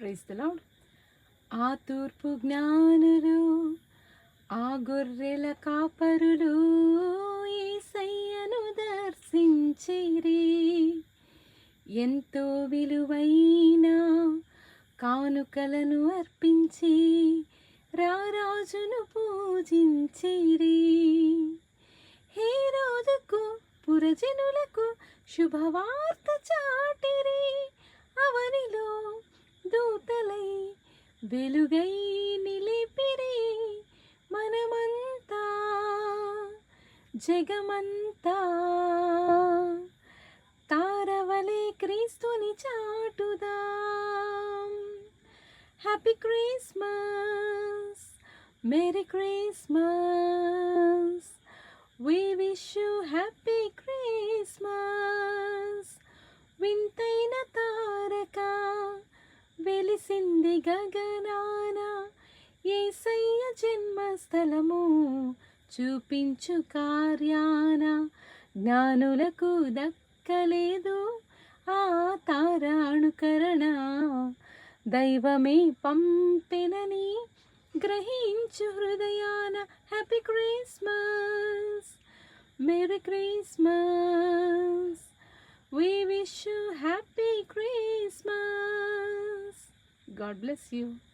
Praise the lord. ఆ తూర్పు జ్ఞానులు, ఆ గొర్రెల కాపరులు యేసయ్యను దర్శించిరి. ఎంతో విలువైన కానుకలను అర్పించి రారాజును పూజించిరి. హేరోదుకు పురజనులకు శుభవార్త చాటిరి. అవనిలో దూతలై వెలుగై నిలిపిరి. మనమంతా జగమంతా తారవలే క్రీస్తుని చాటుదాం. Happy Christmas, merry Christmas, we wish you happy Christmas. వింతైన తారక వెలిసింది గగనాన, యేసయ్య జన్మస్థలము చూపించు కార్యాన. జ్ఞానులకు దక్కలేదు ఆ తారాణుకరణ, దైవమే పంపెనని గ్రహించు హృదయాన. Happy Christmas, merry Christmas, we wish you happy Christmas. God bless you.